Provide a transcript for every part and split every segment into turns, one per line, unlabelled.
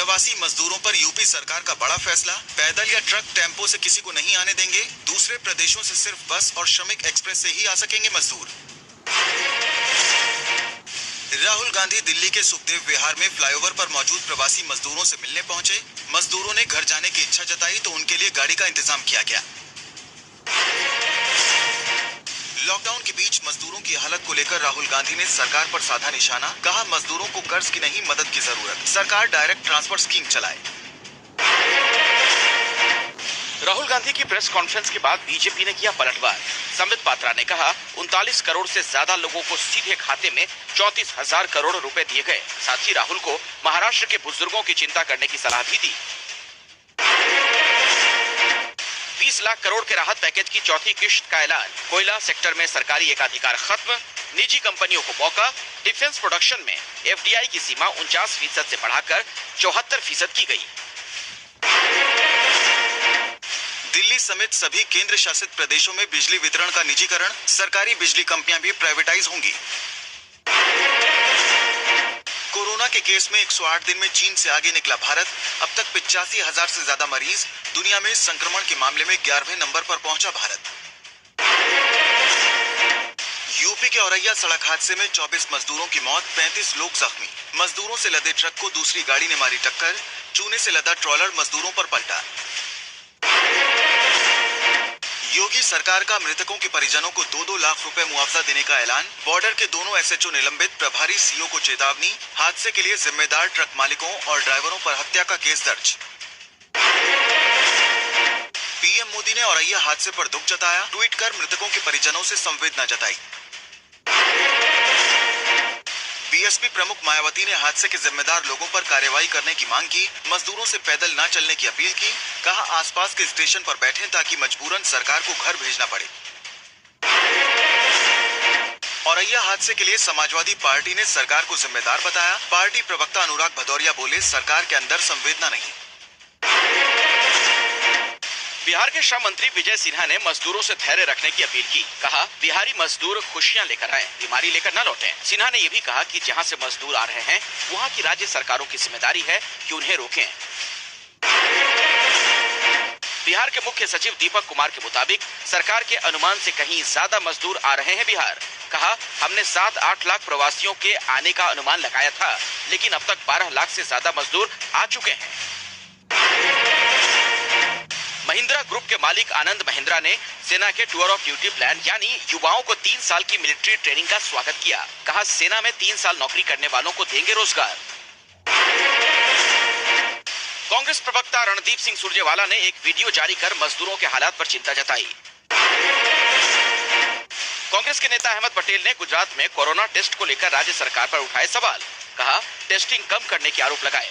प्रवासी मजदूरों पर यूपी सरकार का बड़ा फैसला, पैदल या ट्रक टेम्पो से किसी को नहीं आने देंगे। दूसरे प्रदेशों से सिर्फ बस और श्रमिक एक्सप्रेस से ही आ सकेंगे मजदूर। राहुल गांधी दिल्ली के सुखदेव विहार में फ्लाईओवर पर मौजूद प्रवासी मजदूरों से मिलने पहुंचे। मजदूरों ने घर जाने की इच्छा जताई तो उनके लिए गाड़ी का इंतजाम किया गया। लॉकडाउन के बीच मजदूरों की हालत को लेकर राहुल गांधी ने सरकार पर साधा निशाना, कहा मजदूरों को कर्ज की नहीं मदद की जरूरत, सरकार डायरेक्ट ट्रांसफर स्कीम चलाए।
राहुल गांधी की प्रेस कॉन्फ्रेंस के बाद बीजेपी ने किया पलटवार। संबित पात्रा ने कहा 39 करोड़ से ज्यादा लोगों को सीधे खाते में 34,000 करोड़ रुपए दिए गए। साथ ही राहुल को महाराष्ट्र के बुजुर्गों की चिंता करने की सलाह भी दी। 20 लाख करोड़ के राहत पैकेज की चौथी किश्त का ऐलान। कोयला सेक्टर में सरकारी एकाधिकार खत्म, निजी कंपनियों को मौका। डिफेंस प्रोडक्शन में एफडीआई की सीमा 49% से बढ़ाकर 74% की गई।
दिल्ली समेत सभी केंद्र शासित प्रदेशों में बिजली वितरण का निजीकरण, सरकारी बिजली कंपनियां भी प्राइवेटाइज होंगी। कोरोना के केस में 108 दिन में चीन से आगे निकला भारत। अब तक 85,000 से ज्यादा मरीज। दुनिया में संक्रमण के मामले में 11वें नंबर पर पहुंचा भारत। यूपी के औरैया सड़क हादसे में 24 मजदूरों की मौत, 35 लोग जख्मी। मजदूरों से लदे ट्रक को दूसरी गाड़ी ने मारी टक्कर। चूने से लदा ट्रॉलर मजदूरों पर पलटा। योगी सरकार का मृतकों के परिजनों को 2-2 लाख रुपए मुआवजा देने का ऐलान। बॉर्डर के दोनों एसएचओ निलंबित, प्रभारी सीओ को चेतावनी। हादसे के लिए जिम्मेदार ट्रक मालिकों और ड्राइवरों पर हत्या का केस दर्ज। पीएम मोदी ने औरैया हादसे पर दुख जताया, ट्वीट कर मृतकों के परिजनों से संवेदना जताई। बीएसपी प्रमुख मायावती ने हादसे के जिम्मेदार लोगों पर कार्रवाई करने की मांग की। मजदूरों से पैदल न चलने की अपील की। कहा आसपास के स्टेशन पर बैठें ताकि मजबूरन सरकार को घर भेजना पड़े। औरैया हादसे के लिए समाजवादी पार्टी ने सरकार को जिम्मेदार बताया। पार्टी प्रवक्ता अनुराग भदौरिया बोले, सरकार के अंदर संवेदना नहीं।
बिहार के श्रम मंत्री विजय सिन्हा ने मजदूरों से धैर्य रखने की अपील की। कहा बिहारी मजदूर खुशियां लेकर आए, बीमारी लेकर न लौटें। सिन्हा ने यह भी कहा कि जहां से मजदूर आ रहे हैं वहां की राज्य सरकारों की जिम्मेदारी है कि उन्हें रोकें। बिहार के मुख्य सचिव दीपक कुमार के मुताबिक सरकार के अनुमान से कहीं ज्यादा मजदूर आ रहे हैं बिहार। कहा हमने 7-8 लाख प्रवासियों के आने का अनुमान लगाया था, लेकिन अब तक 12 लाख से ज्यादा मजदूर आ चुके हैं। महिंद्रा ग्रुप के मालिक आनंद महिंद्रा ने सेना के टूर ऑफ ड्यूटी प्लान यानी युवाओं को 3 साल की मिलिट्री ट्रेनिंग का स्वागत किया। कहा सेना में 3 साल नौकरी करने वालों को देंगे रोजगार। कांग्रेस प्रवक्ता रणदीप सिंह सुरजेवाला ने एक वीडियो जारी कर मजदूरों के हालात पर चिंता जताई। कांग्रेस के नेता अहमद पटेल ने गुजरात में कोरोना टेस्ट को लेकर राज्य सरकार पर उठाए सवाल। कहा टेस्टिंग कम करने के आरोप लगाए।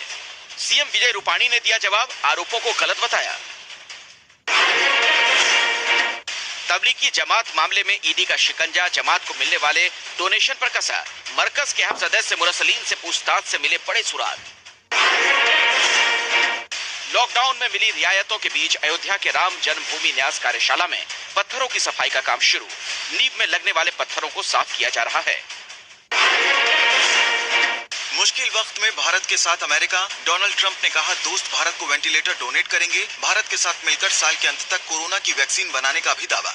सीएम विजय रूपाणी ने दिया जवाब, आरोपों को गलत बताया। तबलीगी जमात मामले में ईडी का शिकंजा, जमात को मिलने वाले डोनेशन पर कसा। मरकज के अहम सदस्य मुरसलीन से पूछताछ से मिले बड़े सुराग। लॉकडाउन में मिली रियायतों के बीच अयोध्या के राम जन्मभूमि न्यास कार्यशाला में पत्थरों की सफाई का काम शुरू। नींव में लगने वाले पत्थरों को साफ किया जा रहा है।
मुश्किल वक्त में भारत के साथ अमेरिका। डोनाल्ड ट्रंप ने कहा दोस्त भारत को वेंटिलेटर डोनेट करेंगे। भारत के साथ मिलकर साल के अंत तक कोरोना की वैक्सीन बनाने का भी दावा।